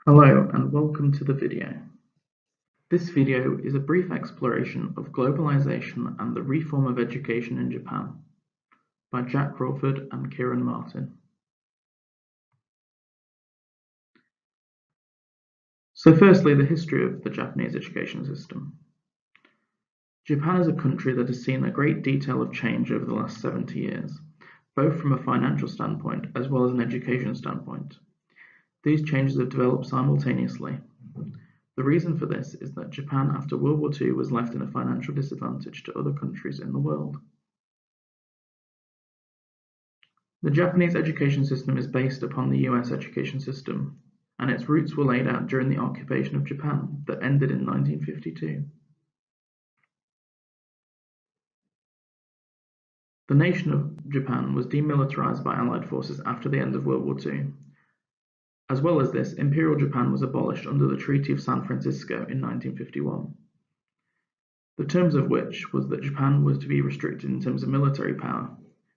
Hello and welcome to the video. This video is a brief exploration of globalization and the reform of education in Japan by Jack Crawford and Kieran Martin. So firstly, the history of the Japanese education system. Japan is a country that has seen a great detail of change over the last 70 years, both from a financial standpoint as well as an education standpoint. These changes have developed simultaneously. The reason for this is that Japan after World War II was left in a financial disadvantage to other countries in the world. The Japanese education system is based upon the US education system, and its roots were laid out during the occupation of Japan that ended in 1952. The nation of Japan was demilitarized by Allied forces after the end of World War II. As well as this, Imperial Japan was abolished under the Treaty of San Francisco in 1951. The terms of which was that Japan was to be restricted in terms of military power.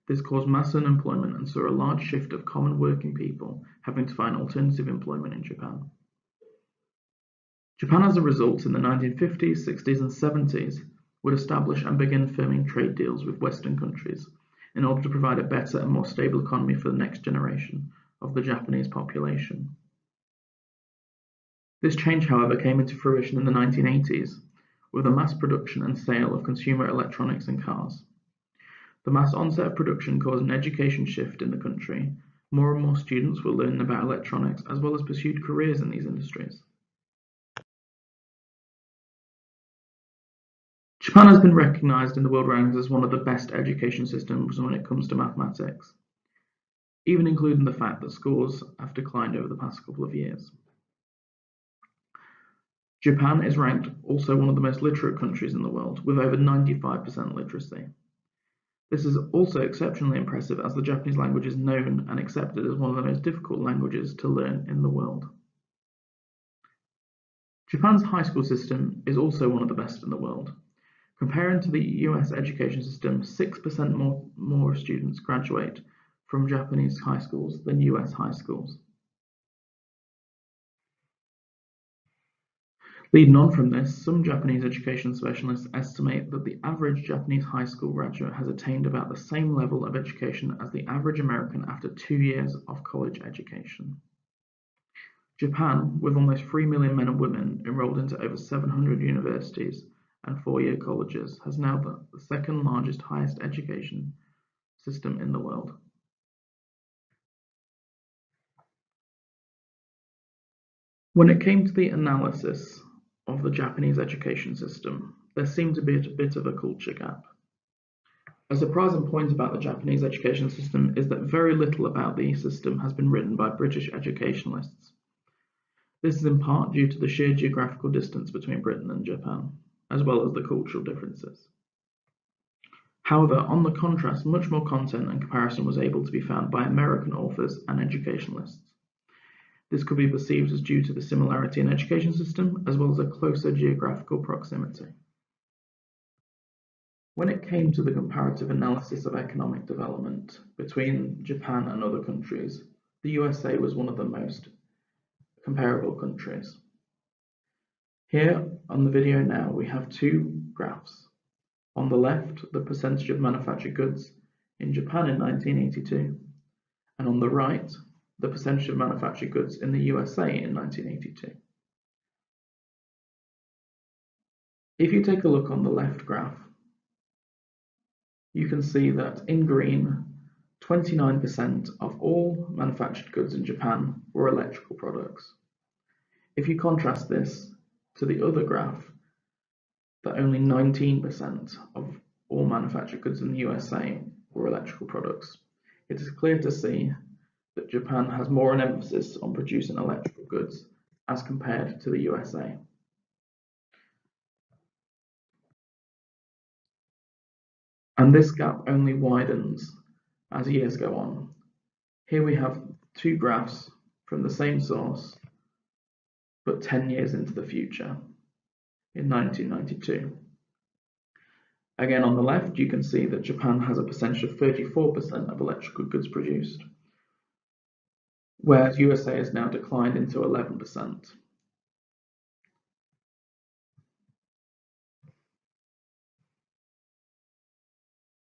This caused mass unemployment and saw a large shift of common working people having to find alternative employment in Japan. Japan as a result in the 1950s, 60s and 70s would establish and begin firming trade deals with Western countries in order to provide a better and more stable economy for the next generation of the Japanese population. This change, however, came into fruition in the 1980s with the mass production and sale of consumer electronics and cars. The mass onset of production caused an education shift in the country. More and more students were learning about electronics as well as pursued careers in these industries. Japan has been recognized in the world rankings as one of the best education systems when it comes to mathematics, even including the fact that scores have declined over the past couple of years. Japan is ranked also one of the most literate countries in the world, with over 95% literacy. This is also exceptionally impressive as the Japanese language is known and accepted as one of the most difficult languages to learn in the world. Japan's high school system is also one of the best in the world. Comparing to the US education system, 6% more students graduate from Japanese high schools than US high schools. Leading on from this, some Japanese education specialists estimate that the average Japanese high school graduate has attained about the same level of education as the average American after 2 years of college education. Japan, with almost 3 million men and women enrolled into over 700 universities and 4-year colleges, has now the second largest highest education system in the world. When it came to the analysis of the Japanese education system, there seemed to be a bit of a culture gap. A surprising point about the Japanese education system is that very little about the system has been written by British educationalists. This is in part due to the sheer geographical distance between Britain and Japan, as well as the cultural differences. However, on the contrast, much more content and comparison was able to be found by American authors and educationalists. This could be perceived as due to the similarity in education system, as well as a closer geographical proximity. When it came to the comparative analysis of economic development between Japan and other countries, the USA was one of the most comparable countries. Here on the video now, we have two graphs. On the left, the percentage of manufactured goods in Japan in 1982, and on the right, the percentage of manufactured goods in the USA in 1982. If you take a look on the left graph, you can see that in green, 29% of all manufactured goods in Japan were electrical products. If you contrast this to the other graph, that only 19% of all manufactured goods in the USA were electrical products, it is clear to see that Japan has more an emphasis on producing electrical goods as compared to the USA. And this gap only widens as years go on. Here we have two graphs from the same source, but 10 years into the future, in 1992. Again, on the left, you can see that Japan has a percentage of 34% of electrical goods produced, whereas USA has now declined into 11%.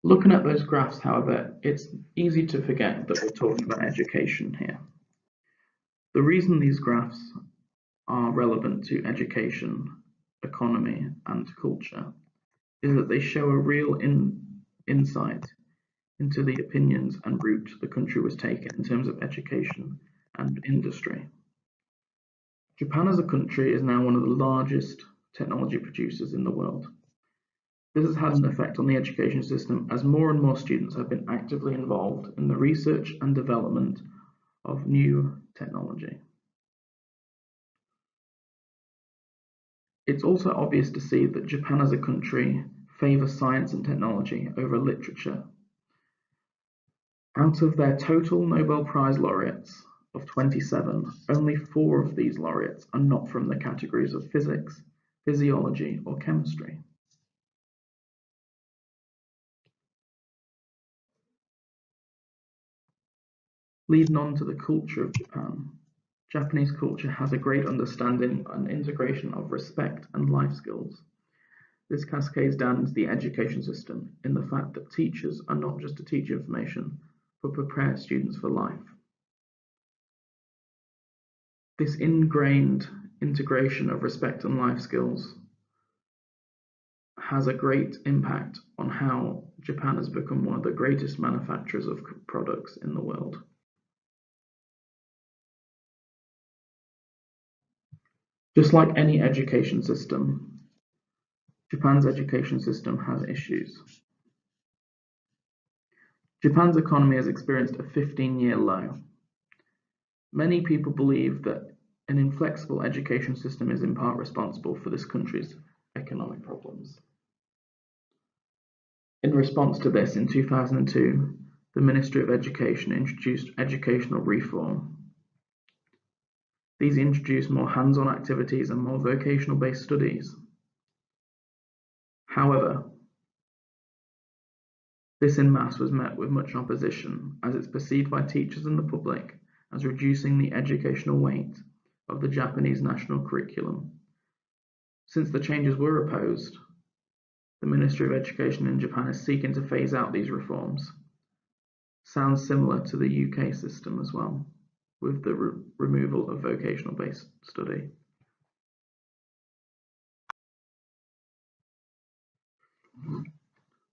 Looking at those graphs, however, it's easy to forget that we're talking about education here. The reason these graphs are relevant to education, economy, and culture is that they show a real insight into the opinions and route the country was taking in terms of education and industry. Japan as a country is now one of the largest technology producers in the world. This has had an effect on the education system as more and more students have been actively involved in the research and development of new technology. It's also obvious to see that Japan as a country favours science and technology over literature. Out of their total Nobel Prize laureates of 27, only 4 of these laureates are not from the categories of physics, physiology, or chemistry. Leading on to the culture of Japan. Japanese culture has a great understanding and integration of respect and life skills. This cascades down into the education system in the fact that teachers are not just to teach information, but prepare students for life. This ingrained integration of respect and life skills has a great impact on how Japan has become one of the greatest manufacturers of products in the world. Just like any education system, Japan's education system has issues. Japan's economy has experienced a 15-year low. Many people believe that an inflexible education system is in part responsible for this country's economic problems. In response to this, in 2002, the Ministry of Education introduced educational reform. These introduced more hands-on activities and more vocational-based studies. However, this en masse was met with much opposition, as it's perceived by teachers and the public as reducing the educational weight of the Japanese national curriculum. Since the changes were opposed, the Ministry of Education in Japan is seeking to phase out these reforms. Sounds similar to the UK system as well, with the removal of vocational-based study.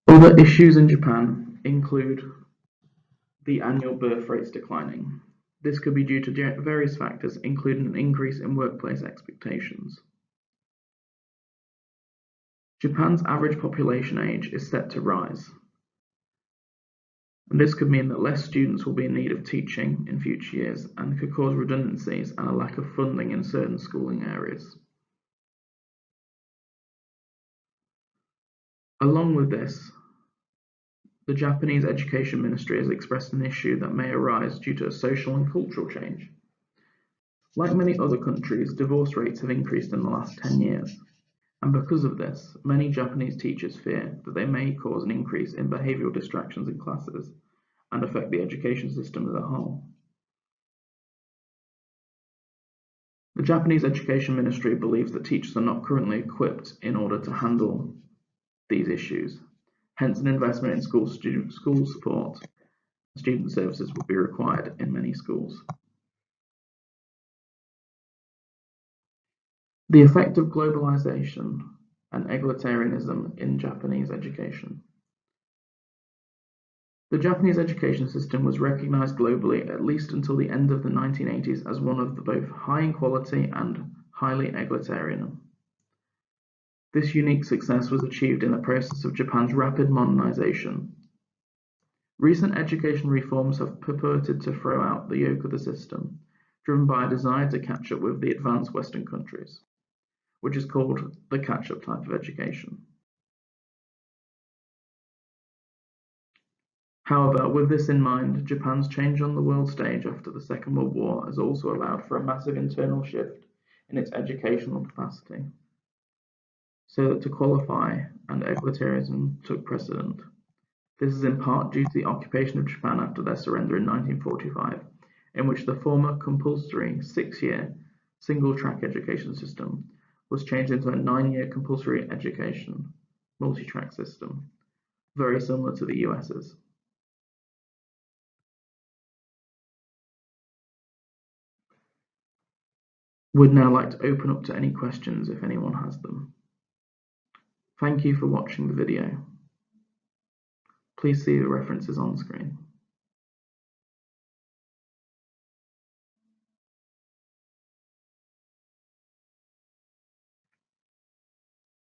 Other issues in Japan include the annual birth rates declining. This could be due to various factors, including an increase in workplace expectations. Japan's average population age is set to rise, and this could mean that less students will be in need of teaching in future years and could cause redundancies and a lack of funding in certain schooling areas. Along with this, the Japanese Education Ministry has expressed an issue that may arise due to a social and cultural change. Like many other countries, divorce rates have increased in the last 10 years, and because of this, many Japanese teachers fear that they may cause an increase in behavioural distractions in classes and affect the education system as a whole. The Japanese Education Ministry believes that teachers are not currently equipped in order to handle these issues. Hence, an investment in school support and student services would be required in many schools. The effect of globalization and egalitarianism in Japanese education. The Japanese education system was recognized globally at least until the end of the 1980s as one of the both high in quality and highly egalitarian. This unique success was achieved in the process of Japan's rapid modernization. Recent education reforms have purported to throw out the yoke of the system, driven by a desire to catch up with the advanced Western countries, which is called the catch-up type of education. However, with this in mind, Japan's change on the world stage after the Second World War has also allowed for a massive internal shift in its educational capacity, so that to qualify and egalitarianism took precedent. This is in part due to the occupation of Japan after their surrender in 1945, in which the former compulsory 6-year single-track education system was changed into a 9-year compulsory education multi-track system, very similar to the US's. Would now like to open up to any questions if anyone has them. Thank you for watching the video. Please see the references on screen.